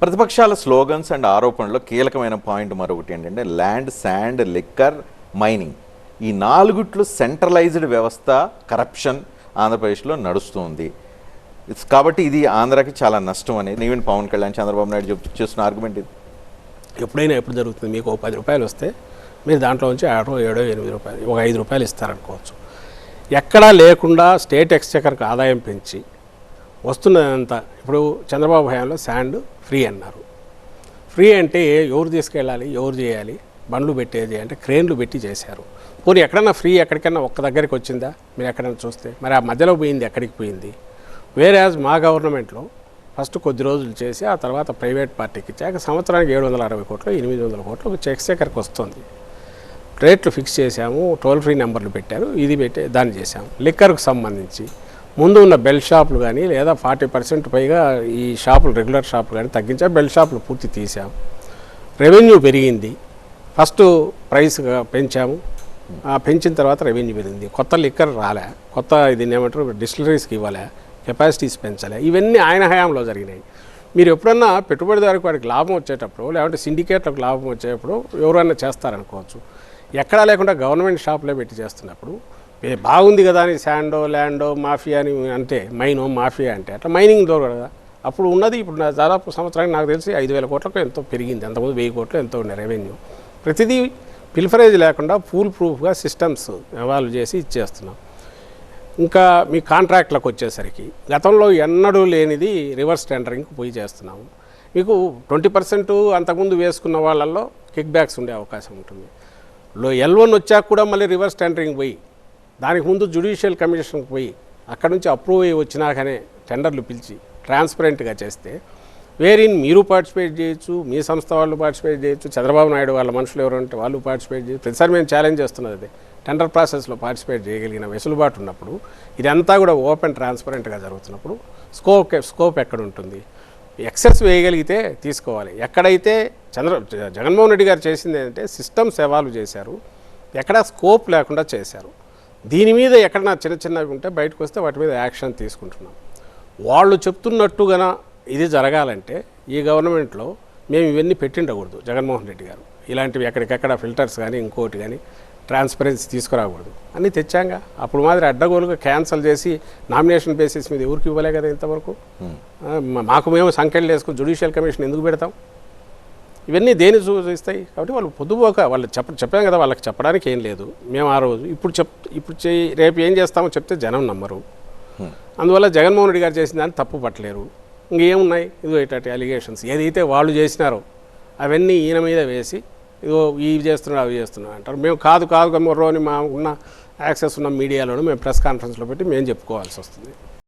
ప్రతిపక్షాల slogans and ఆరోపణలో కీలకమైన point మరొకటి ఏంటంటే ల్యాండ్, శాండ్, లిక్కర్, మైనింగ్, ఈ నాలుగుట్లు సెంట్రలైజ్డ్ వ్యవస్థ, కరప్షన్ ఆంధ్రప్రదేశ్లో నడుస్తుంది. కాబట్టి ఇది ఆంధ్రాకి చాలా నష్టం అనేది ఈవెన్ పవన్ కళ్యాణ్, చంద్రబాబు నాయుడు చేస్తున్న ఆర్గ్యుమెంట్ ఇది. ఎప్పుడైనా ఎప్పుడు జరుగుతుంది, మీకు 10 రూపాయలు వస్తే మీరు దాంట్లో నుంచి 6, 7, 8 రూపాయలు, ఒక 5 రూపాయలు ఇస్తారనుకోవచ్చు. ఎక్కడా లేకుండా స్టేట్ ఎక్స్చెకర్కి ఆదాయం పెంచి వస్తున్నదంతా. ఇప్పుడు చంద్రబాబు హయాంలో శాండ్ ఫ్రీ అన్నారు. ఫ్రీ అంటే ఎవరు తీసుకెళ్ళాలి, ఎవరు చేయాలి, బండ్లు పెట్టేది అంటే క్రేన్లు పెట్టి చేశారు. పోనీ ఎక్కడన్నా ఫ్రీ ఎక్కడికన్నా ఒక్క దగ్గరికి వచ్చిందా మీరు ఎక్కడైనా చూస్తే? మరి ఆ మధ్యలో పోయింది ఎక్కడికి పోయింది? వేరే మా గవర్నమెంట్లో ఫస్ట్ కొద్ది రోజులు చేసి ఆ తర్వాత ప్రైవేట్ పార్టీకి ఇచ్చాక సంవత్సరానికి 760 కోట్లు, 800 కోట్లు ఒక ఎక్స్చెకర్కి వస్తుంది. రేట్లు ఫిక్స్ చేశాము, టోల్ ఫ్రీ నెంబర్లు పెట్టారు, ఇది పెట్టి దాన్ని చేశాము. లిక్కర్కు సంబంధించి ముందు ఉన్న బెల్ షాపులు కానీ లేదా 40% పైగా ఈ షాపులు, రెగ్యులర్ షాపులు కానీ తగ్గించాము, బెల్ షాపులు పూర్తి తీసాము. రెవెన్యూ పెరిగింది, ఫస్ట్ ప్రైస్ పెంచాము, పెంచిన తర్వాత రెవెన్యూ పెరిగింది. కొత్త లిక్కర్ రాలే, కొత్త ఇది ఏమంటారు డిస్టిలరీస్కి ఇవ్వలే, కెపాసిటీస్ పెంచలే. ఇవన్నీ ఆయన హయాంలో జరిగినాయి. మీరు ఎప్పుడన్నా పెట్టుబడిదారుకి వాడికి లాభం వచ్చేటప్పుడు లేదంటే సిండికేట్లకు లాభం వచ్చేటప్పుడు ఎవరైనా చేస్తారనుకోవచ్చు. ఎక్కడా లేకుండా గవర్నమెంట్ షాపులే పెట్టి చేస్తున్నప్పుడు బాగుంది కదా అని శాండో, ల్యాండో, మాఫియా అని అంటే, మైనో మాఫియా అంటే అట్లా మైనింగ్ దొరకదు కదా. అప్పుడు ఉన్నది ఇప్పుడు దాదాపు సంవత్సరానికి నాకు తెలిసి 5,000 కోట్లకు ఎంతో పెరిగింది. అంతకుముందు 1000 కోట్లు ఎంతో ఉన్నాయి రెవెన్యూ. ప్రతిదీ పిల్ఫరేజ్ లేకుండా ఫూల్ ప్రూఫ్గా సిస్టమ్స్ ఎవాల్వ్ చేసి ఇచ్చేస్తున్నాం. ఇంకా మీ కాంట్రాక్ట్లకు వచ్చేసరికి గతంలో ఎన్నడూ లేనిది రివర్స్ టెండరింగ్కి పోయి చేస్తున్నాము. మీకు 20% అంతకుముందు వేసుకున్న వాళ్ళల్లో కిక్ బ్యాక్స్ ఉండే అవకాశం ఉంటుంది. L1 వచ్చాక కూడా మళ్ళీ రివర్స్ టెండరింగ్ పోయి దానికి ముందు జ్యుడిషియల్ కమిషన్కి పోయి అక్కడ నుంచి అప్రూవ్ అయ్యి వచ్చినాకనే టెండర్లు పిలిచి ట్రాన్స్పరెంట్గా చేస్తే వేరిన్ మీరు పార్టిసిపేట్ చేయొచ్చు, మీ సంస్థ వాళ్ళు పార్టిసిపేట్ చేయొచ్చు, చంద్రబాబు నాయుడు వాళ్ళ మనుషులు ఎవరంటే వాళ్ళు పార్టిసిపేట్ చేయొచ్చు. ప్రతిసారి మేము ఛాలెంజ్ చేస్తున్నది అదే, టెండర్ ప్రాసెస్లో పార్టిసిపేట్ చేయగలిగిన వెసులుబాటు ఉన్నప్పుడు, ఇదంతా కూడా ఓపెన్ ట్రాన్స్పరెంట్గా జరుగుతున్నప్పుడు స్కోప్ ఎక్కడ ఉంటుంది? ఎక్సెస్ వేయగలిగితే తీసుకోవాలి. ఎక్కడైతే జగన్మోహన్ రెడ్డి గారు చేసింది ఏంటంటే సిస్టమ్స్ ఎవాల్వ్ చేశారు, ఎక్కడ స్కోప్ లేకుండా చేశారు. దీని మీద ఎక్కడన్నా చిన్నవి ఉంటే బయటకు వస్తే వాటి మీద యాక్షన్ తీసుకుంటున్నాం. వాళ్ళు చెప్తున్నట్టుగా ఇది జరగాలంటే ఈ గవర్నమెంట్లో మేము ఇవన్నీ పెట్టిండకూడదు. జగన్మోహన్ రెడ్డి గారు ఇలాంటివి ఎక్కడికెక్కడ ఫిల్టర్స్ కానీ ఇంకోటి కానీ ట్రాన్స్పరెన్సీ తీసుకురాకూడదు అని తెచ్చాంగా. అప్పుడు మాదిరి అడ్డగోలుగా క్యాన్సల్ చేసి నామినేషన్ బేసిస్ మీద ఎవరికి ఇవ్వలే కదా ఇంతవరకు. మాకు మేము సంఖ్యలు వేసుకుని జ్యుడిషియల్ కమిషన్ ఎందుకు పెడతాం? ఇవన్నీ దేని సూచిస్తాయి? కాబట్టి వాళ్ళు పొద్దుపోక వాళ్ళు చెప్పాం కదా, వాళ్ళకి చెప్పడానికి ఏం లేదు. మేము ఆ రోజు ఇప్పుడు రేపు ఏం చేస్తామో చెప్తే జనం నమ్మరు. అందువల్ల జగన్మోహన్ రెడ్డి గారు చేసిన దాన్ని తప్పు పట్టలేరు. ఇంకేమున్నాయి ఇదిగో ఇట్లాంటి అలిగేషన్స్ ఏదైతే వాళ్ళు చేసినారో అవన్నీ ఈయన మీద వేసి ఇదిగో ఇవి చేస్తున్నారు అవి చేస్తున్నారు అంటారు. మేము కాదు మొర్రో అని మా ఉన్న యాక్సెస్ ఉన్న మీడియాలోనూ మేము ప్రెస్ కాన్ఫరెన్స్లో పెట్టి మేము చెప్పుకోవాల్సి వస్తుంది.